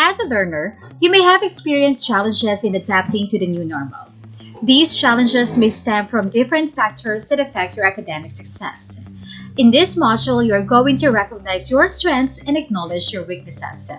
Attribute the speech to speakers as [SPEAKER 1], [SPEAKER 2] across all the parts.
[SPEAKER 1] As a learner, you may have experienced challenges in adapting to the new normal. These challenges may stem from different factors that affect your academic success. In this module, you are going to recognize your strengths and acknowledge your weaknesses.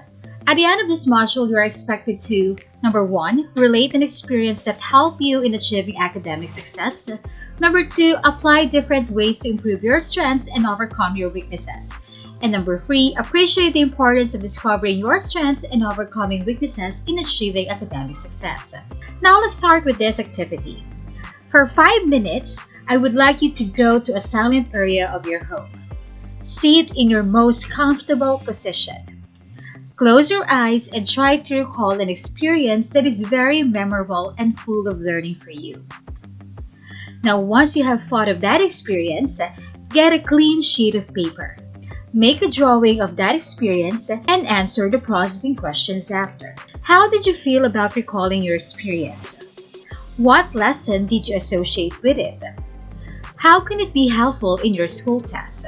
[SPEAKER 1] At the end of this module, you are expected to, number 1, relate an experience that helped you in achieving academic success. Number 2, apply different ways to improve your strengths and overcome your weaknesses. And number 3, appreciate the importance of discovering your strengths and overcoming weaknesses in achieving academic success. Now let's start with this activity. For 5 minutes, I would like you to go to a silent area of your home. Sit in your most comfortable position. Close your eyes and try to recall an experience that is very memorable and full of learning for you. Now, once you have thought of that experience, get a clean sheet of paper. Make a drawing of that experience and answer the processing questions after. How did you feel about recalling your experience? What lesson did you associate with it? How can it be helpful in your school test?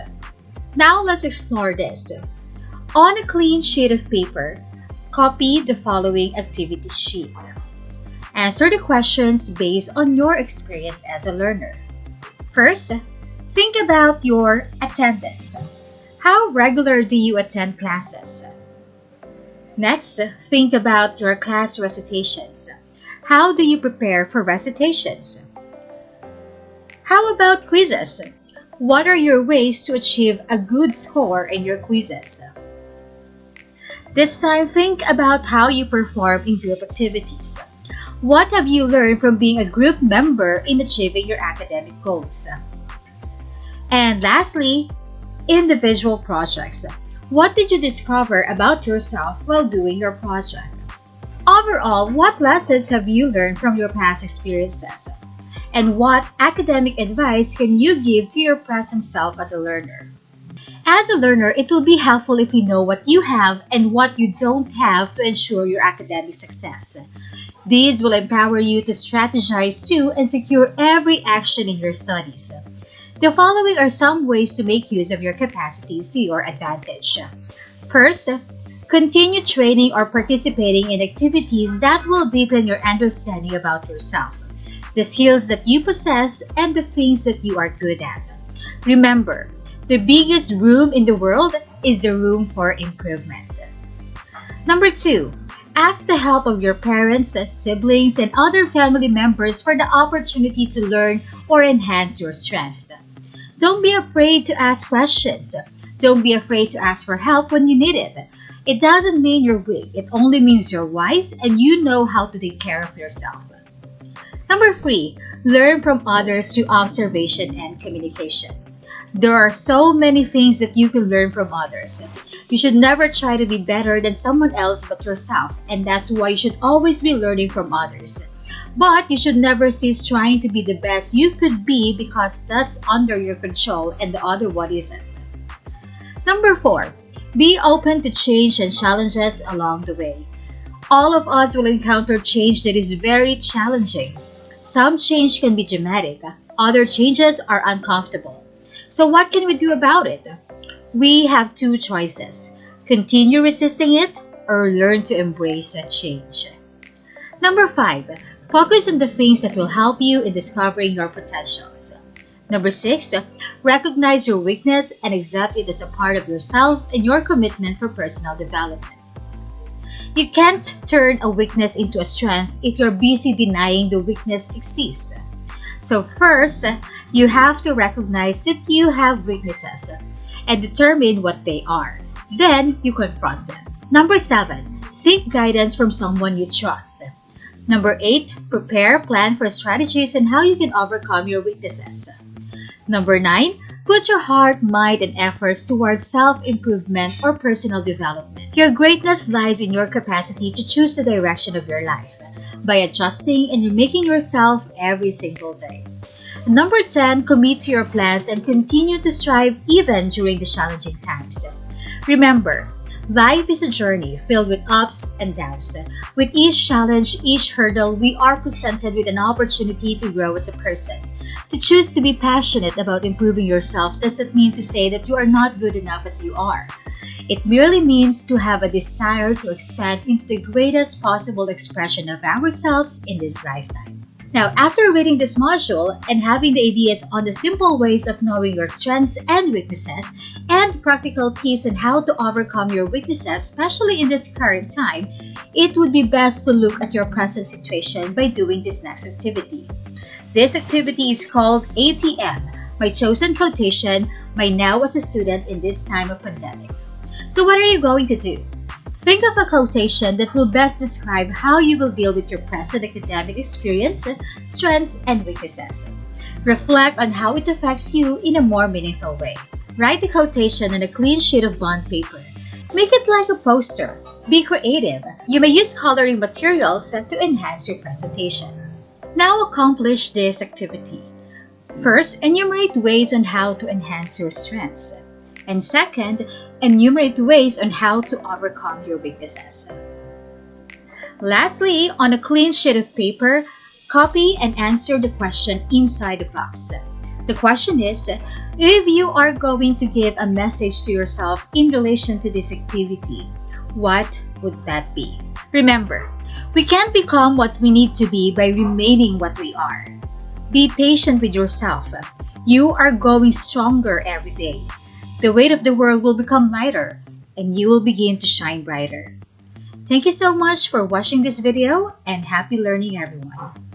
[SPEAKER 1] Now let's explore this. On a clean sheet of paper, copy the following activity sheet. Answer the questions based on your experience as a learner. First, think about your attendance. How regular do you attend classes? Next, think about your class recitations. How do you prepare for recitations? How about quizzes? What are your ways to achieve a good score in your quizzes? This time, think about how you perform in group activities. What have you learned from being a group member in achieving your academic goals? And lastly, individual projects. What did you discover about yourself while doing your project? Overall, what lessons have you learned from your past experiences? And what academic advice can you give to your present self as a learner? As a learner, it will be helpful if you know what you have and what you don't have to ensure your academic success. These will empower you to strategize to and secure every action in your studies. The following are some ways to make use of your capacities to your advantage. First, continue training or participating in activities that will deepen your understanding about yourself, the skills that you possess, and the things that you are good at. Remember, the biggest room in the world is the room for improvement. Number 2, ask the help of your parents, siblings, and other family members for the opportunity to learn or enhance your strength. Don't be afraid to ask questions. Don't be afraid to ask for help when you need it. It doesn't mean you're weak. It only means you're wise and you know how to take care of yourself. Number 3, learn from others through observation and communication. There are so many things that you can learn from others. You should never try to be better than someone else but yourself, and that's why you should always be learning from others. But you should never cease trying to be the best you could be because that's under your control and the other one isn't. Number 4, be open to change and challenges along the way. All of us will encounter change that is very challenging. Some change can be dramatic, other changes are uncomfortable. So what can we do about it? We have 2 choices: continue resisting it or learn to embrace a change. Number 5, focus on the things that will help you in discovering your potentials. Number 6, recognize your weakness and accept it as a part of yourself and your commitment for personal development. You can't turn a weakness into a strength if you're busy denying the weakness exists. So first, you have to recognize that you have weaknesses and determine what they are. Then, you confront them. Number 7, seek guidance from someone you trust. Number 8, prepare, plan for strategies on how you can overcome your weaknesses. Number 9, put your heart, mind, and efforts towards self-improvement or personal development. Your greatness lies in your capacity to choose the direction of your life by adjusting and remaking yourself every single day. Number 10, commit to your plans and continue to strive even during the challenging times. Remember, life is a journey filled with ups and downs. With each challenge, each hurdle, we are presented with an opportunity to grow as a person. To choose to be passionate about improving yourself doesn't mean to say that you are not good enough as you are. It merely means to have a desire to expand into the greatest possible expression of ourselves in this lifetime. Now, after reading this module and having the ideas on the simple ways of knowing your strengths and weaknesses, and practical tips on how to overcome your weaknesses, especially in this current time, it would be best to look at your present situation by doing this next activity. This activity is called ATM, my chosen quotation, my now as a student in this time of pandemic. So what are you going to do? Think of a quotation that will best describe how you will deal with your present academic experience, strengths, and weaknesses. Reflect on how it affects you in a more meaningful way. Write the quotation on a clean sheet of bond paper. Make it like a poster. Be creative. You may use coloring materials to enhance your presentation. Now accomplish this activity. First, enumerate ways on how to enhance your strengths. And second, enumerate ways on how to overcome your weaknesses. Lastly, on a clean sheet of paper, copy and answer the question inside the box. The question is, if you are going to give a message to yourself in relation to this activity, what would that be? Remember, we can't become what we need to be by remaining what we are. Be patient with yourself. You are growing stronger every day. The weight of the world will become lighter, and you will begin to shine brighter. Thank you so much for watching this video, and happy learning, everyone.